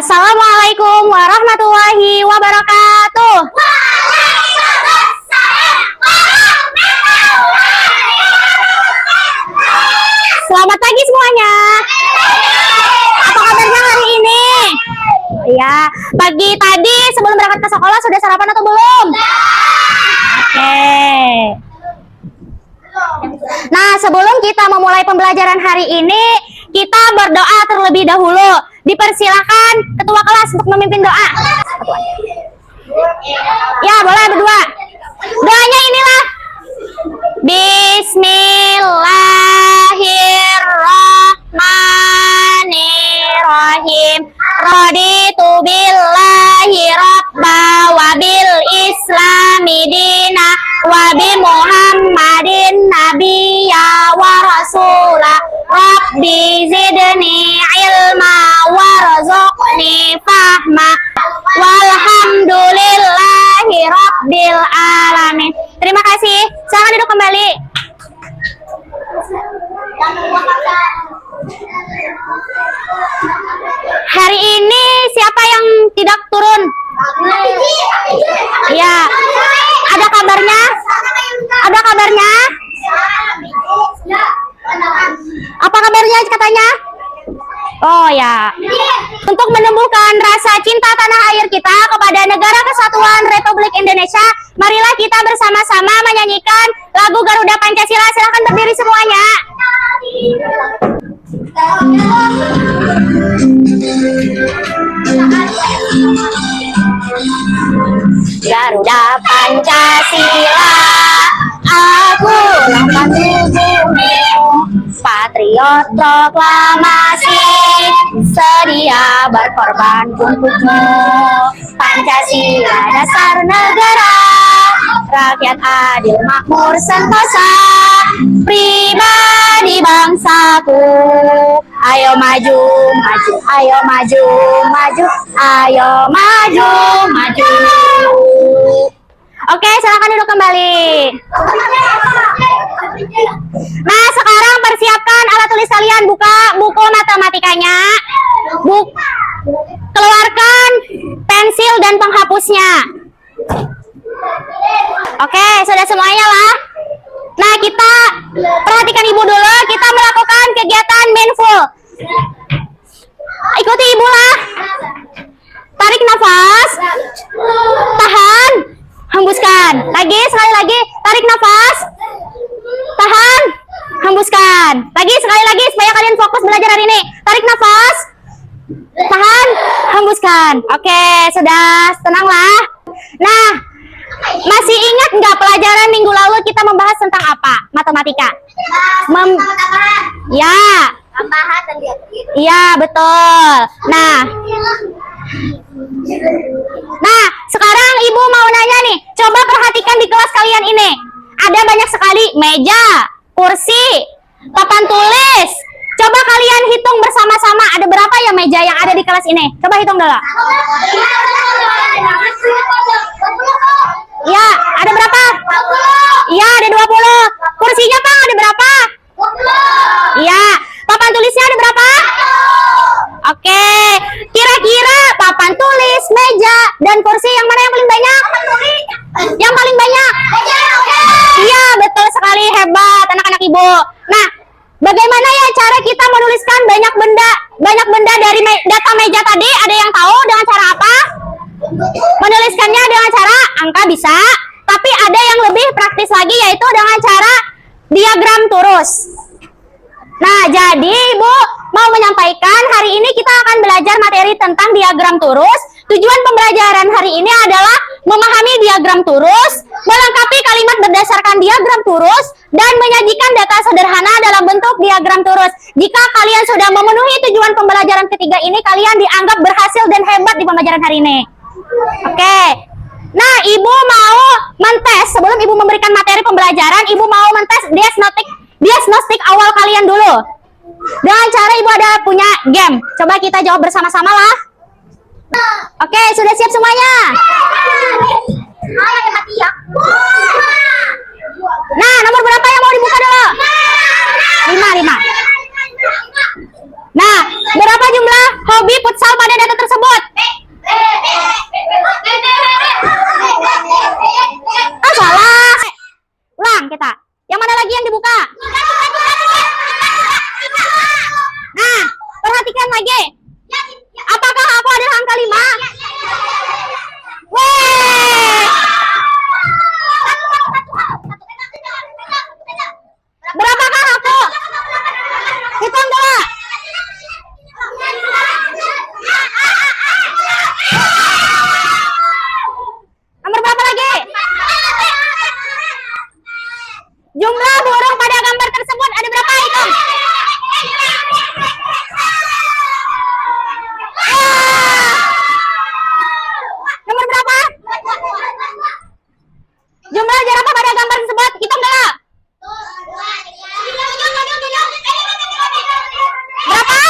Assalamualaikum warahmatullahi wabarakatuh. Selamat pagi semuanya. Apa kabarnya hari ini? Ya, pagi tadi sebelum berangkat ke sekolah sudah sarapan atau belum? Oke. Nah, sebelum kita memulai pembelajaran hari ini, kita berdoa terlebih dahulu. Dipersilakan ketua kelas untuk memimpin doa. Ya, boleh berdua. Doanya inilah. Bismillahirrahmanirrahim. Raditu billahi rabba wa bil islami dina wa bi muhammadin nabiyya wa rasulah. Rabbi zidni ilma warzuqni fahma walhamdulillahi rabbil alamin. Terima kasih. Silakan duduk kembali. Hari ini siapa yang tidak turun? Ya. Ada kabarnya? Ada kabarnya? Apa kabarnya katanya? Oh ya. Untuk menumbuhkan rasa cinta tanah air kita kepada Negara Kesatuan Republik Indonesia, marilah kita bersama-sama menyanyikan lagu Garuda Pancasila. Silahkan berdiri semuanya. Garuda Pancasila, aku lambang tubuhmu, patriot proklamasi, sedia berkorban untukmu. Pancasila dasar negara, rakyat adil makmur sentosa, pribadi bangsaku. Ayo maju, maju, ayo maju, maju, ayo maju, maju. Oke, silakan duduk kembali. Nah, sekarang persiapkan alat tulis kalian. Buka buku matematikanya. Keluarkan pensil dan penghapusnya. Oke, sudah semuanya lah. Nah, kita perhatikan ibu dulu. Kita melakukan kegiatan mindful. Ikuti ibu lah. Tarik nafas. Tahan. Hembuskan. Lagi, sekali lagi. Tarik nafas. Tahan. Hembuskan. Lagi, sekali lagi supaya kalian fokus belajar hari ini. Tarik nafas. Tahan. Hembuskan. Oke, sudah tenanglah. Nah, masih ingat nggak pelajaran minggu lalu kita membahas tentang apa? Matematika. Ya. Iya, betul. Nah, sekarang ibu mau nanya nih. Coba perhatikan di kelas kalian ini. Ada banyak sekali meja, kursi, papan tulis. Coba kalian hitung bersama-sama. Ada berapa ya meja yang ada di kelas ini? Coba hitung dulu. Ya, ada berapa? Iya, ada 20. Kursinya Kang ada berapa? 20. Iya. Papan tulisnya ada berapa? Oke. Kira-kira papan tulis, meja, dan kursi yang mana yang paling banyak? Yang paling banyak? Iya, betul sekali. Hebat anak-anak ibu. Nah, bagaimana ya cara kita menuliskan banyak benda dari data meja tadi? Ada yang tahu dengan cara apa? Menuliskannya dengan cara angka bisa, tapi ada yang lebih praktis lagi yaitu dengan cara diagram turus. Nah, jadi ibu mau menyampaikan hari ini kita akan belajar materi tentang diagram turus. Tujuan pembelajaran hari ini adalah memahami diagram turus, melengkapi kalimat berdasarkan diagram turus, dan menyajikan data sederhana dalam bentuk diagram turus. Jika kalian sudah memenuhi tujuan pembelajaran ketiga ini, kalian dianggap berhasil dan hebat di pembelajaran hari ini. Oke. Nah, ibu mau mentes, sebelum ibu memberikan materi pembelajaran, ibu mau mentes diagnostik awal kalian dulu. Dengan cara ibu ada punya game. Coba kita jawab bersama-sama lah. Oke, sudah siap semuanya? Nah, nomor berapa yang mau dibuka dulu? 5. Nah, berapa jumlah hobi futsal pada data tersebut? Jumlah jerapah pada gambar tersebut. Hitung dulu. Berapa?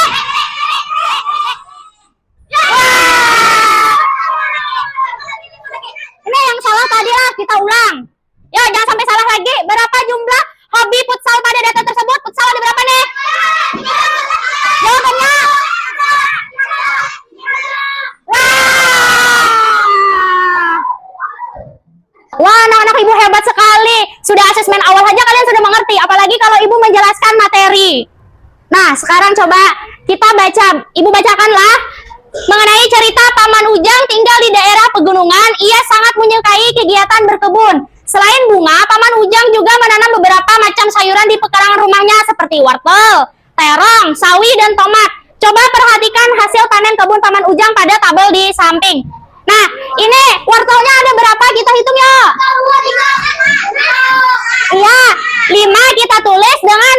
Ini yang salah tadi lah, kita ulang. Ya, jangan sampai salah lagi. Berapa jumlah hobi futsal pada data tersebut? Futsal ada berapa nih? Jawabannya. Wah, anak-anak ibu hebat sekali. Sudah asesmen awal aja kalian sudah mengerti. Apalagi kalau ibu menjelaskan materi. Nah, sekarang coba kita baca. Ibu bacakanlah mengenai cerita Paman Ujang tinggal di daerah pegunungan. Ia sangat menyukai kegiatan berkebun. Selain bunga, Paman Ujang juga menanam beberapa macam sayuran di pekarangan rumahnya seperti wortel, terong, sawi, dan tomat. Coba perhatikan hasil panen kebun Paman Ujang pada tabel di samping. Nah, ini wortelnya ada berapa? Kita hitung ya. Iya, 5 kita tulis dengan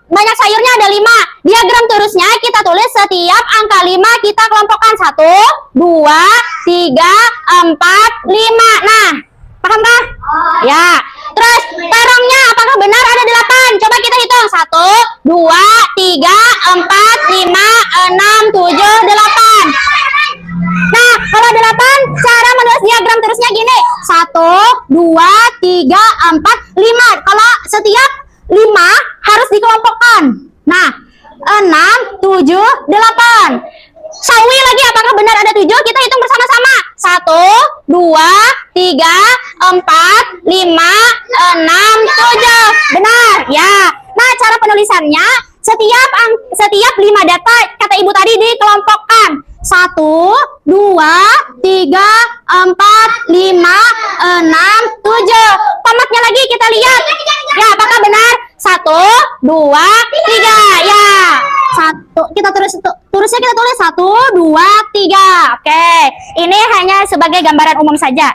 banyak sayurnya ada 5. Diagram terusnya kita tulis setiap angka 5 kita kelompokkan 1, 2, 3, 4, 5. Nah, paham kah? Ya. Terus terongnya apakah benar ada 8? Coba kita hitung. 1, 2, 3, 4, 5, 6, 7, 8. Nah, kalau 8, cara menulis diagram terusnya gini. 1, 2, 3, 4, 5. Kalau setiap 5 harus dikelompokkan. Nah, 6, 7, 8. Sawi lagi apakah benar ada 7? Kita hitung bersama-sama. 1, 2, 3, 4, 5, 6, 7. Benar, ya. Nah, cara penulisannya setiap 5 data kata ibu tadi dikelompokkan. 1, 2, 3, 4, 5, 6, 7. Tomatnya lagi kita lihat. Ya, apakah benar? 1, 2, 3. Ya. 1 kita terusnya kita tulis 1, 2, 3. Oke. Ini hanya sebagai gambaran umum saja.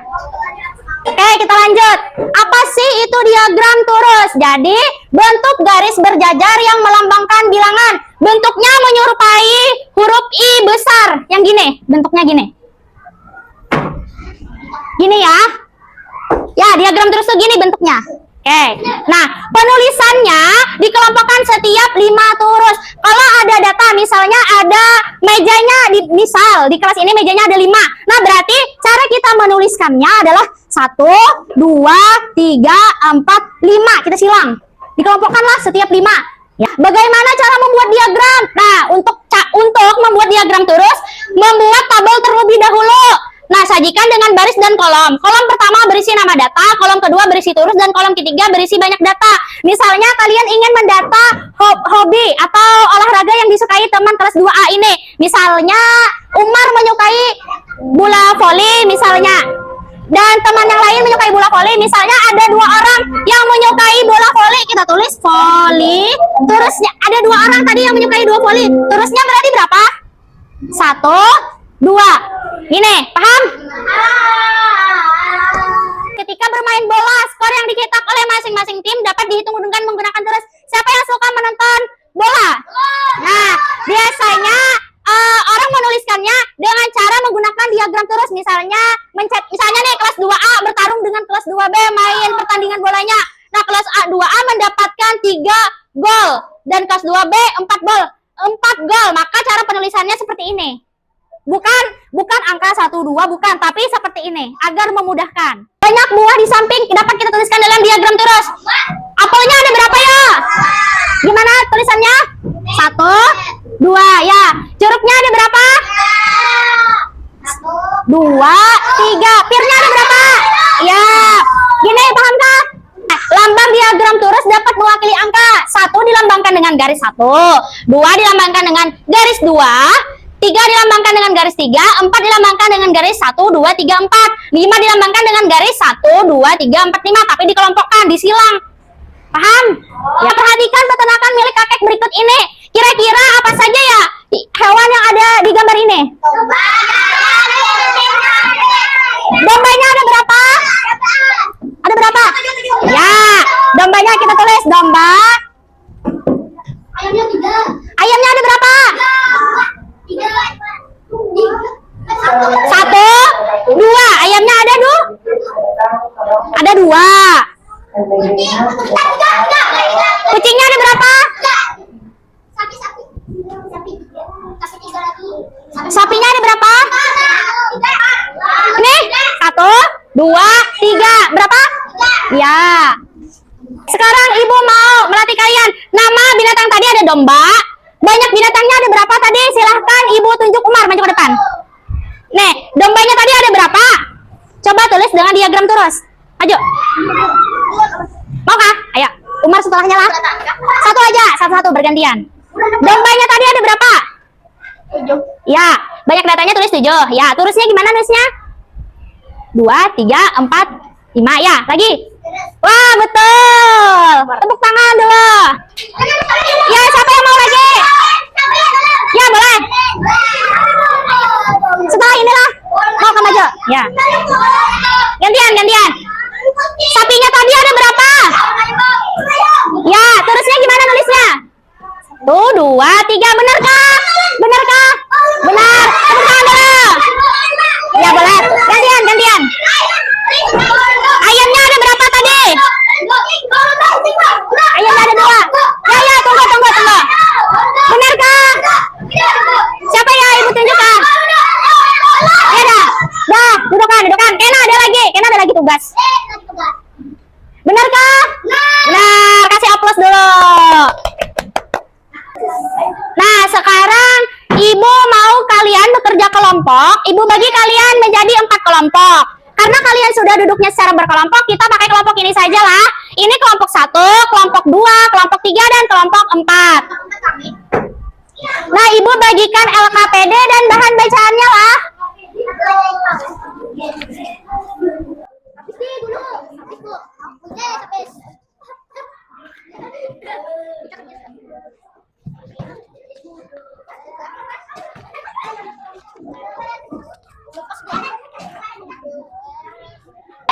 Oke, kita lanjut. Apa sih itu diagram turus? Jadi, bentuk garis berjajar yang melambangkan bilangan. Bentuknya menyerupai huruf I besar. Yang gini, bentuknya gini. Gini ya. Ya, diagram turus tuh gini bentuknya. Oke. Nah, penulisannya dikelompokkan setiap 5 turus. Kalau ada data, misalnya ada mejanya, misal di kelas ini mejanya ada 5. Nah, berarti cara kita menuliskannya adalah 1, 2, 3, 4, 5. Kita silang. Dikelompokkanlah setiap 5. Ya. Bagaimana cara membuat diagram? Nah, untuk membuat diagram turus, membuat tabel terlebih dahulu. Nah, sajikan dengan baris dan kolom. Kolom pertama berisi nama data, kolom kedua berisi turus, dan kolom ketiga berisi banyak data. Misalnya kalian ingin mendata hobi atau olahraga yang disukai teman kelas 2A ini. Misalnya Umar menyukai bola voli misalnya. Dan teman yang lain menyukai bola voli. Misalnya ada 2 orang yang menyukai bola voli, kita tulis voli. Terusnya ada 2 orang tadi yang menyukai 2 voli. Terusnya berarti berapa? 1, 2. Gini, paham? Ketika bermain bola, skor yang dicetak oleh masing-masing tim dapat dihitung dengan menggunakan turus. Siapa yang suka menonton bola? Nah, biasanya orang menuliskannya dengan cara menggunakan diagram turus. Misalnya nih kelas 2A bertarung dengan kelas 2B main pertandingan bolanya. Nah, kelas A2A mendapatkan 3 gol dan kelas 2B 4 gol. Maka cara penulisannya seperti ini. Bukan angka 1, 2, bukan, tapi seperti ini agar memudahkan. Banyak buah di samping dapat kita tuliskan dalam diagram turus. Apelnya ada berapa ya? Gimana tulisannya? 1, 2, ya. Jeruknya ada berapa? 2, 3. Pirnya ada berapa? Ya. Gini, paham kah? Lambang diagram turus dapat mewakili angka. 1 dilambangkan dengan garis 1, 2 dilambangkan dengan garis 2, 3 dilambangkan dengan garis 3, 4 dilambangkan dengan garis 1, 2, 3, 4, 5 dilambangkan dengan garis 1, 2, 3, 4, 5, tapi dikelompokkan, disilang. Paham? Ya, perhatikan peternakan milik kakek berikut ini. Kira-kira apa saja ya hewan yang ada di gambar ini? Dombanya ada berapa? Ada berapa? Ya, dombanya kita tulis domba. Ayamnya ada berapa? 1, 2. Ayamnya ada 2? Ada 2. 2. Kucingnya ada berapa? Sapinya ada berapa? Nih, 1, 2, 3. Berapa? Ya. Sekarang ibu mau melatih kalian. Nama binatang tadi ada domba. Banyak binatangnya ada berapa tadi? Silahkan ibu tunjuk. Umar, maju ke depan. Nih, dombanya tadi ada berapa? Coba tulis dengan diagram terus. Ayo. Mau kah? Ayo. Umar setelahnya lah. Satu aja, satu-satu bergantian. Dombanya tadi ada berapa? 7. Ya, banyak datanya tulis 7. Ya, tulisnya gimana nulisnya? 2, 3, 4, 5. Ya, lagi. Wah, betul. Tepuk tangan dulu. Ya, siapa yang mau lagi? Ya, boleh. Setelah inilah. Mau ke maju? Ya. Gantian. Sapinya tadi ada berapa? Ya, tulisnya gimana nulisnya? 1, 2, 3. Benarkah? Benarkah? Benar. Tepuk tangan dulu. Ya, boleh. Gantian. Ayamnya ada berapa tadi? Ayamnya ada 2. Ya, tunggu. Benarkah? Siapa ya ibu tunjukkan? Ya dah, dudukan. Kena ada lagi tugas. Benarkah? Benar, kasih aplaus dulu. Nah, sekarang ibu mau kalian bekerja kelompok. Ibu bagi kalian menjadi 4 kelompok. Karena kalian sudah duduknya secara berkelompok, kita pakai kelompok ini saja lah. Ini kelompok 1, kelompok 2, kelompok 3, dan kelompok 4. Nah, ibu bagikan LKPD dan bahan bacaannya lah.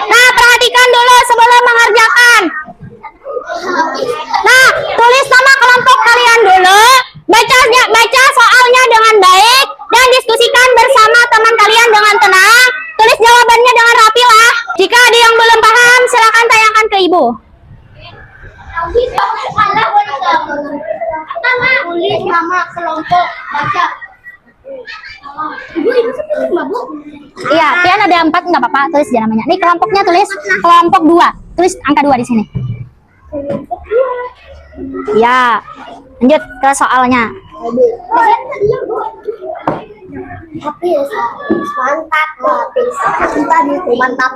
Nah, perhatikan dulu sebelum mengerjakan. Nah, tulis nama kelompok kalian dulu. Baca soalnya dengan baik dan diskusikan bersama teman kalian dengan tenang. Tulis jawabannya dengan rapi lah. Jika ada yang belum paham, silakan tanyakan ke ibu. Tulis nama kelompok, baca. Iya, kalian ada 4 nggak apa-apa, tulis aja namanya. Nih kelompoknya tulis kelompok 2. Tulis angka 2 di sini. Ya, lanjut ke soalnya. Habis, mantap, mantap.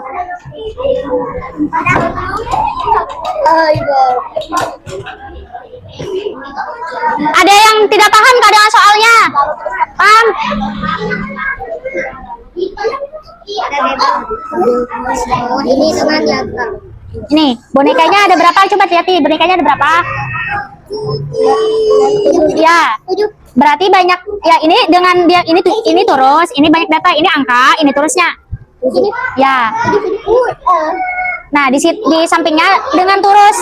Ada yang tidak paham nggak dengan soalnya? Paham? Ini sengaja. Ini bonekanya ada berapa? Coba hati-hati, bonekanya ada berapa? Ya, berarti banyak. Ya, ini dengan dia ini terus, ini banyak data, ini angka, ini terusnya. Ya. Nah, di sampingnya dengan terus.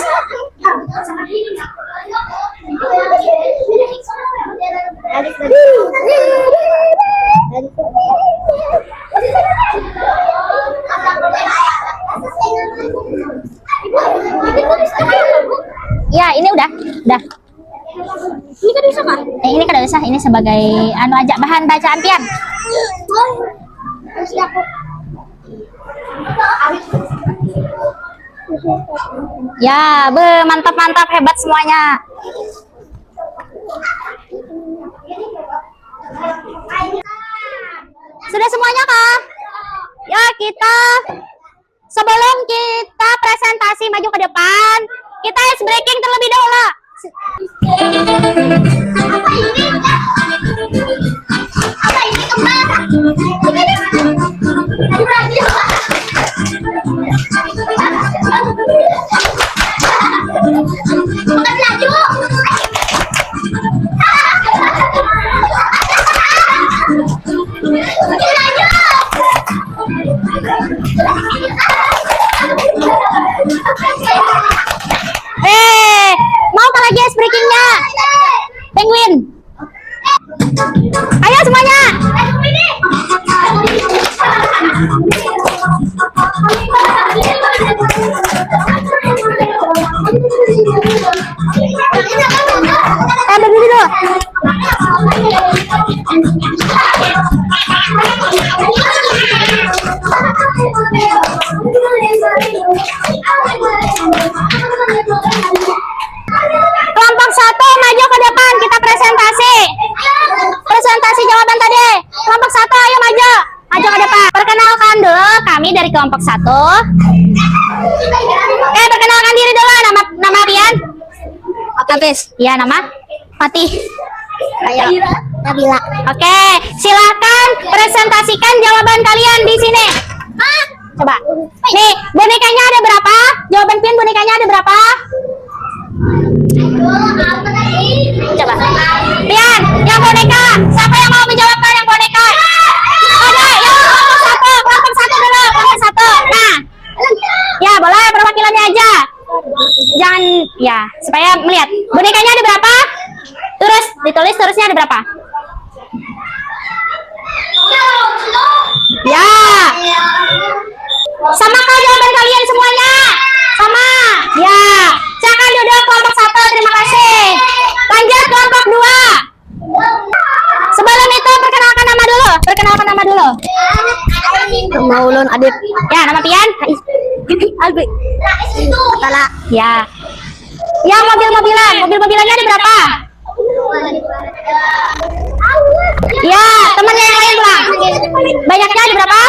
Ya, ini udah. Ini kan bisa kan? Ini kada usah, ini sebagai anu aja bahan bacaan pian. Ya, mantap hebat semuanya. Sudah semuanya kah? Ya, sebelum kita presentasi maju ke depan, kita ice breaking terlebih dahulu. Apa ini kemana? Mau ke lagi ice breakingnya? Penguin. Ayo semuanya. Kelompok 1 maju ke depan, kita presentasi. Presentasi jawaban tadi. Kelompok 1 ayo maju. Maju ke depan. Perkenalkan dulu kami dari kelompok 1. Perkenalkan diri dulu. Nama Rian? Hafiz. Ya, nama? Fatih. Nabila. Oke, silakan presentasikan jawaban kalian di sini. Coba. Nih, bonekanya ada berapa? Jawaban Pian bonekanya ada berapa? Coba. Pian, yang boneka. Siapa yang mau menjawabkan yang boneka? Ada, yang kelompok 1 dulu, kelompok 1. Nah, ya boleh perwakilannya aja. Jangan, ya supaya melihat. Bonekanya ada berapa? Terus ditulis terusnya ada berapa? Ya. Samakah jawaban kalian semuanya? Sama. Ya. Silakan duduk kelompok 1. Terima kasih. Lanjut kelompok 2. Sebelum itu perkenalkan nama dulu. Nama Ulun Adit. Ya, nama Pian? Albi. Tala. Ya. Yang mobil-mobilannya ada berapa? Ya, temannya yang lain pulang. Banyaknya ada berapa?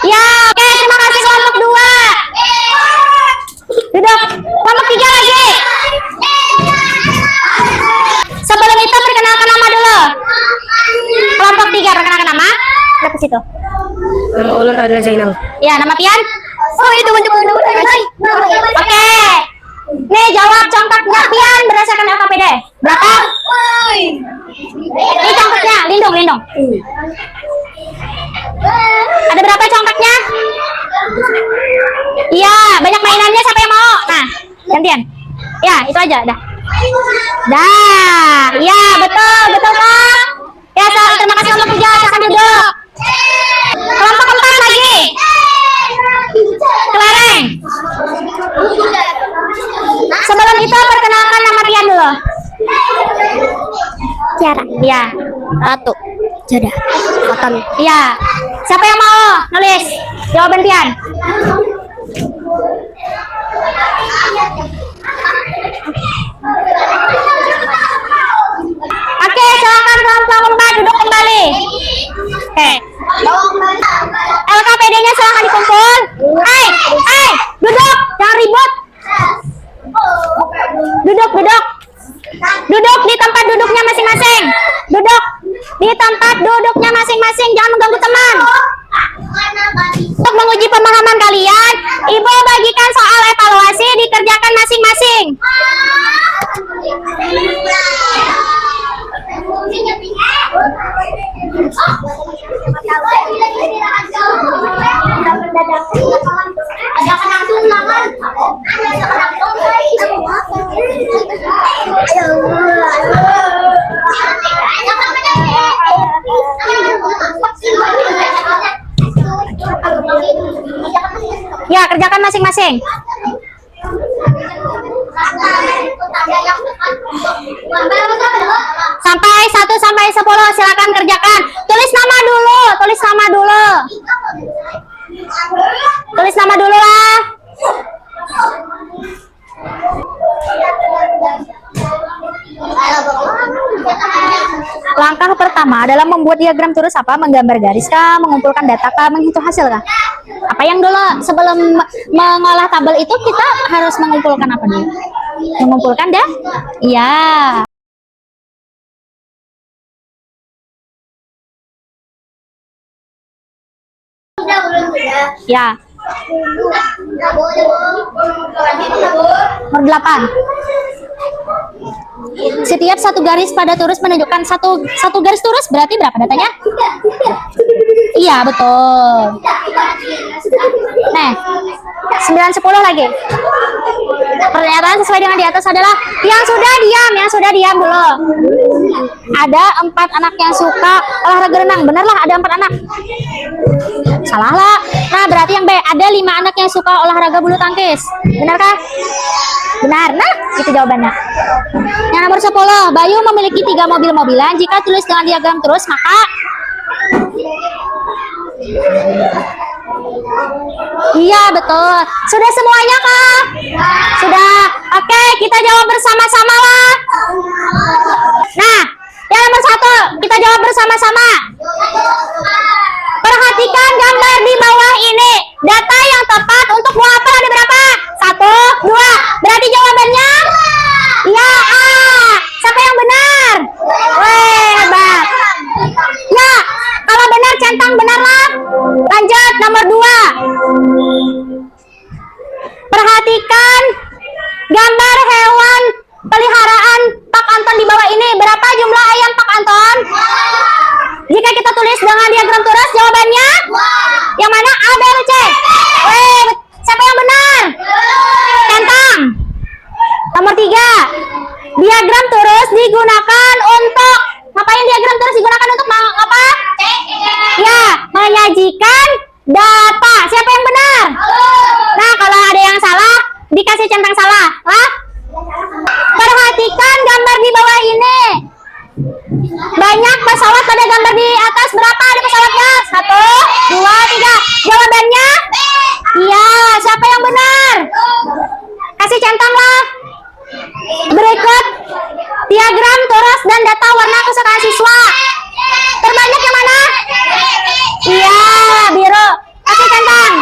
Ya, oke, terima kasih kelompok 2. Duduk. Kelompok 3 lagi. Sebelum itu perkenalkan nama dulu. Kelompok 3 perkenalkan nama. Lihat ke situ. Nama Ulun adalah Zainal. Ya, nama Pian? Oh, itu untuk Oke. Nih, jawab contohnya Pian berdasarkan LKPD. Berapa? Ini contohnya, lindung. Ada berapa contohnya? Iya, banyak mainannya, siapa yang mau? Nah, gantian. Ya, itu aja, dah. Dah, ya betul Kak. Ya, terima kasih kelompok 3, silakan duduk. Kelompok 4 lagi. Kelereng. Sebelum itu perkenalkan nama Pian dulu. Tiara. Iya. Ratu. Jada. Koton. Iya. Siapa yang mau nulis jawaban Pian? Oke, silakan kelompok 4 duduk kembali. Oke. LKPD-nya silakan dikumpul. Duduk, jangan ribut. Duduk di tempat duduknya masing-masing. Duduk di tempat duduknya masing-masing, jangan mengganggu teman. Untuk menguji pemahaman kalian, Ibu bagikan soal evaluasi dikerjakan masing-masing. Ya, kerjakan masing-masing. Sampai 1 sampai 10 silakan kerjakan. Tulis nama dulu. Tulis nama dulu lah. Langkah pertama adalah membuat diagram turus apa? Menggambar garis kah? Mengumpulkan data kah? Menghitung hasil kah? Apa yang dulu sebelum mengolah tabel itu kita harus mengumpulkan apa dulu? Mengumpulkan dah? Iya. Ya. Nomor 8. Setiap satu garis pada turus menunjukkan satu garis turus berarti berapa datanya? Iya, betul. Nah, 9, 10 lagi. Pernyataan sesuai dengan di atas adalah yang sudah diam dulu. Ada 4 anak yang suka olahraga renang. Benarlah ada 4 anak. Salah lah. Nah, berarti yang B, ada 5 anak yang suka olahraga bulu tangkis. Benarkah? Benar. Nah, itu jawabannya. Yang nomor 10, Bayu memiliki 3 mobil-mobilan. Jika tulis dengan diagram terus, maka Iya, betul. Sudah semuanya, Kak? Sudah. Oke, kita jawab bersama-sama lah. Nah, yang nomor 1, kita jawab bersama-sama. Perhatikan gambar di bawah ini. Data yang tepat untuk buah apel ada berapa? 1, 2. Berarti jawabannya? Ya, A. Siapa yang benar? Weh, hebat. Ya, kalau benar centang benar lah. Lanjut, nomor 2. Perhatikan gambar hewan peliharaan Pak Anton di bawah ini. Berapa jumlah ayam Pak Anton? Jika kita tulis dengan diagram torus, jawabannya? Yang mana? A, B, atau C? Weh, siapa yang benar? Centang. Nomor 3. Diagram torus digunakan untuk ngapain? Diagram torus digunakan untuk apa? Ya, menyajikan data. Siapa yang benar? Nah, kalau ada yang salah, dikasih centang salah lah. Perhatikan gambar di bawah ini. Banyak pesawat pada gambar di atas. Berapa ada pesawatnya? 1, 2, 3. Jawabannya? Iya, siapa yang benar? Kasih centang lah. Berikut diagram torus dan data warna kesukaan siswa. Terbanyak yang mana? Iya, biru. Kasih centang.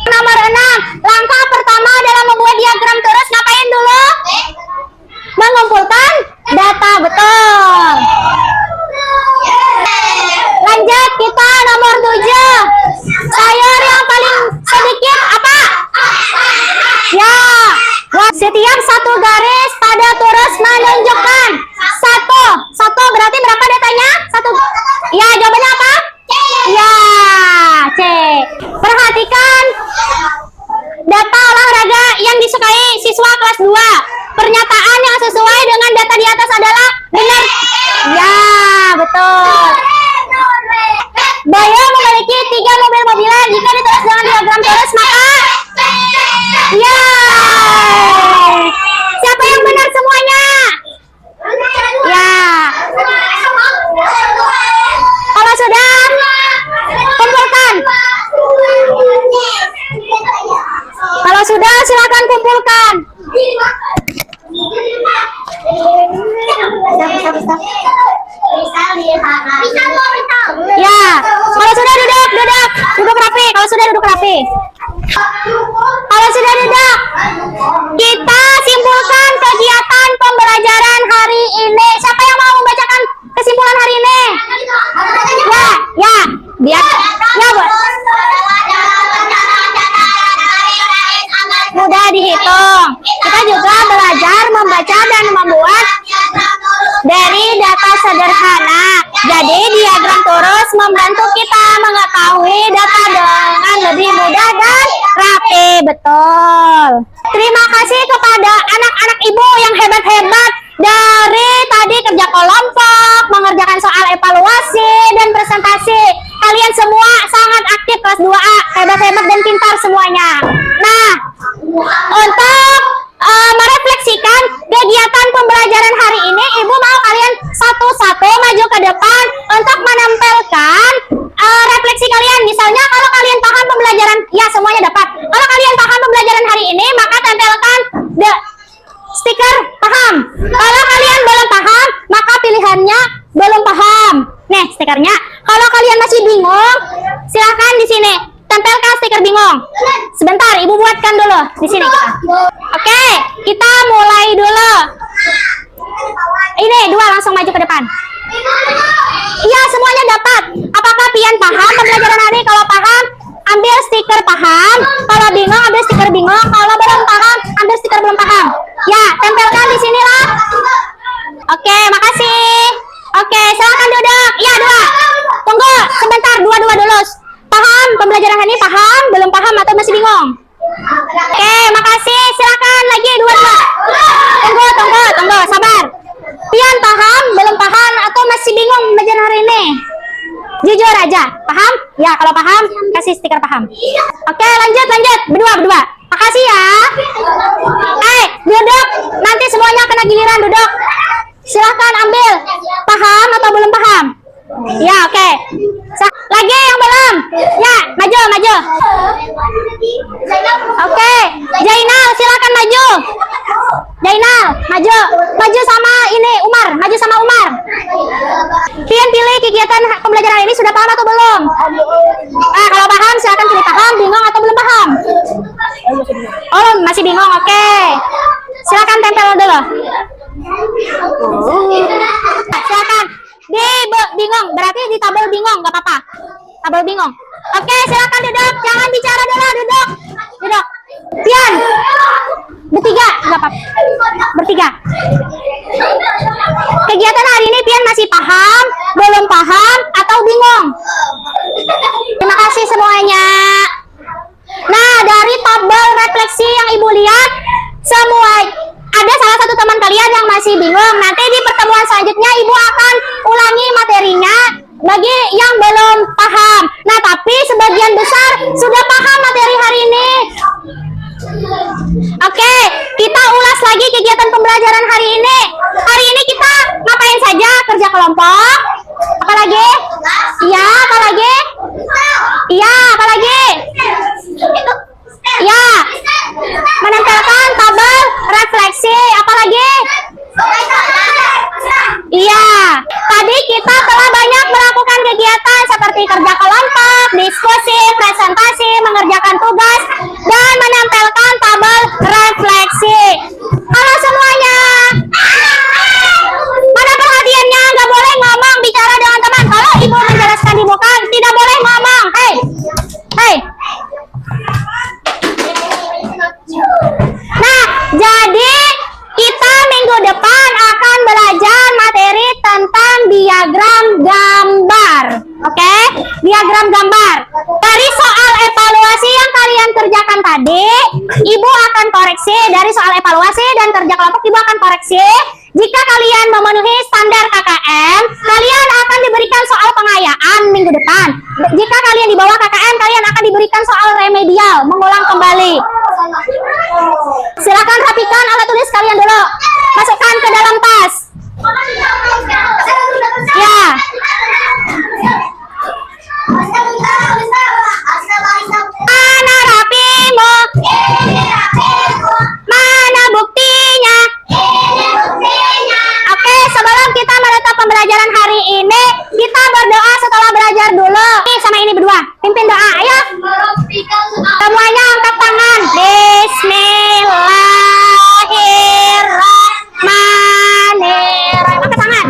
Nomor 6. Langkah pertama dalam membuat diagram torus ngapain dulu? Mengumpulkan data, betul. Lanjut, kita nomor 7. Sayur yang paling sedikit apa? Ya. Setiap satu garis pada torus menunjukkan 1 berarti berapa datanya? 1. Ya, jawabannya apa? Ya, C. Perhatikan data olahraga yang disukai siswa kelas 2. Pernyataan yang sesuai dengan data di atas adalah benar. Ya, betul. Bayo memiliki 3 mobil-mobilan. Jika ditulis dengan diagram torus, maka ya. Siapa yang benar semuanya? Ya. Kalau sudah, kumpulkan. Kalau sudah, silakan kumpulkan. Ya, kalau sudah duduk rapi. Kalau sudah duduk rapi. Kalau sudah duduk, kita simpulkan kegiatan pembelajaran hari ini. Siapa yang mau membacakan kesimpulan hari ini? Ya, biar ya, Bu. Mudah dihitung. Kita juga belajar membaca dan membuat dari data sederhana. Jadi diagram torus membantu kita mengetahui data dengan lebih mudah dan rapi. Betul. Terima kasih kepada anak-anak ibu yang hebat-hebat dari tadi kerja kelompok, mengerjakan soal evaluasi dan presentasi. Kalian semua sangat aktif kelas 2A, hebat-hebat dan pintar semuanya. Nah, untuk merefleksikan kegiatan pembelajaran hari ini, Ibu mau kalian satu-satu maju ke depan untuk menempelkan refleksi kalian. Misalnya kalau kalian paham pembelajaran, ya semuanya dapat. Kalau kalian paham pembelajaran hari ini, maka tempelkan stiker paham. Kalau kalian belum paham, maka pilihannya belum paham. Nih stikernya. Kalau kalian masih bingung, silahkan di sini tempelkan stiker bingung. Sebentar, Ibu buatkan dulu di sini kita. Oke, kita mulai dulu. Ini 2 langsung maju ke depan. Iya, semuanya dapat. Apakah pian paham pembelajaran hari? Kalau paham, ambil stiker paham. Kalau bingung, ambil stiker bingung. Kalau belum paham, ambil stiker belum paham. Ya, tempelkan di sinilah. Oke, makasih. Oke, silakan duduk. Ya, 2. Tunggu sebentar, 2 dulu. Paham pembelajaran hari ini? Paham? Belum paham atau masih bingung? Oke, makasih. Silakan lagi 2. Tunggu, sabar. Pian paham, belum paham atau masih bingung belajar hari ini? Jujur aja, paham? Ya, kalau paham, kasih stiker paham. Oke, lanjut. Berdua. Makasih ya. Duduk. Nanti semuanya kena giliran duduk. Silahkan ambil. Paham atau belum paham? Ya, oke. Lagi yang belum? Ya, maju, maju. Oke, Jainal silakan maju. Jainal, maju. Maju sama ini Umar, maju sama Umar. Pian pilih kegiatan pembelajaran ini sudah paham atau belum? Kalau paham silakan pilih paham, bingung atau belum paham? Oh, masih bingung. Oke. Silakan tempel dulu. Silakan. Bingung, berarti di tabel bingung, nggak apa-apa. Tabel bingung. Oke, silakan duduk. Jangan bicara dulu, duduk. Duduk. Pian. Bertiga, nggak apa-apa. Bertiga. Kegiatan hari ini Pian masih paham, belum paham, atau bingung? Terima kasih semuanya. Nah, dari tabel refleksi yang Ibu lihat, semua ada salah satu teman kalian yang masih bingung. Nanti di pertemuan selanjutnya Ibu akan ulangi materinya bagi yang belum paham. Nah, tapi sebagian besar sudah paham materi hari ini. Oke, kita ulas lagi kegiatan pembelajaran hari ini. Hari ini kita ngapain saja? Kerja kelompok. Apa lagi? Iya, apa lagi? Iya, apa lagi? Ya, menempelkan tabel refleksi. Apa lagi? Iya, tadi kita telah banyak melakukan kegiatan seperti kerja kelompok, diskusi, presentasi, mengerjakan tugas, dan menempelkan tabel refleksi. Halo semuanya. Mana perhatiannya? Nggak boleh ngomong bicara dengan teman. Kalau Ibu menjelaskan di muka, tidak boleh ngomong. Hei, hei. Nah, jadi kita minggu depan akan belajar materi tentang diagram gambar. Oke? Diagram gambar. Dari soal evaluasi yang kalian kerjakan tadi, Ibu akan koreksi. Dari soal evaluasi dan kerja kelompok, Ibu akan koreksi. Jika kalian memenuhi standar KKM, kalian akan diberikan soal pengayaan minggu depan. Jika kalian di bawah KKM, kalian akan diberikan soal remedial, mengulang kembali. Silakan rapikan alat tulis kalian dulu. Masukkan ke dalam tas. Ya. Mana rapimu? Mana buktinya? Oke, sebelum kita menutup pembelajaran hari ini, kita berdoa setelah belajar dulu. Nih, sama ini berdua. Pimpin doa, ayo. Semuanya angkat tangan. Bismillahirrahmanirrahim. Angkat tangan.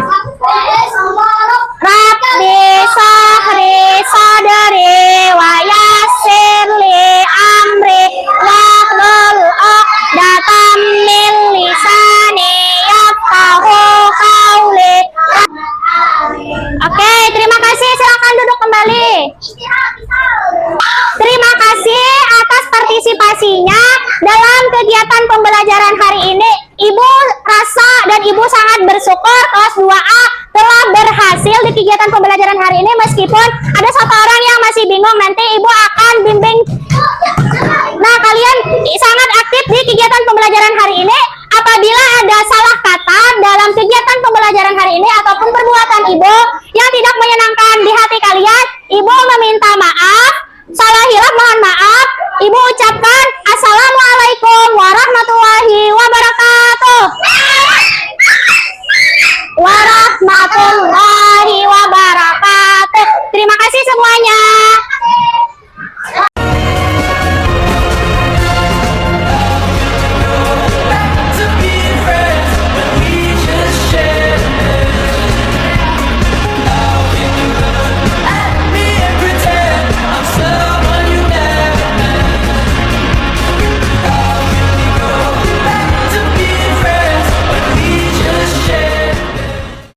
Rabbi sahri sadri wa yassir li amri wahlul 'uqdatam min lisani yafqahu qawli. Oke, terima kasih. Silakan duduk kembali. Terima kasih atas partisipasinya dalam kegiatan pembelajaran hari ini. Ibu rasa dan Ibu sangat bersyukur kelas 2A telah berhasil di kegiatan pembelajaran hari ini, meskipun ada satu orang yang masih bingung. Nanti Ibu akan bimbing. Nah, kalian sangat aktif di kegiatan pembelajaran hari ini. Apabila ada salah kata dalam kegiatan pembelajaran hari ini ataupun perbuatan Ibu yang tidak menyenangkan di hati kalian, Ibu meminta maaf. Salah hilaf mohon maaf. Ibu ucapkan Assalamualaikum warahmatullahi wabarakatuh. Warahmatullahi wabarakatuh. Terima kasih semuanya.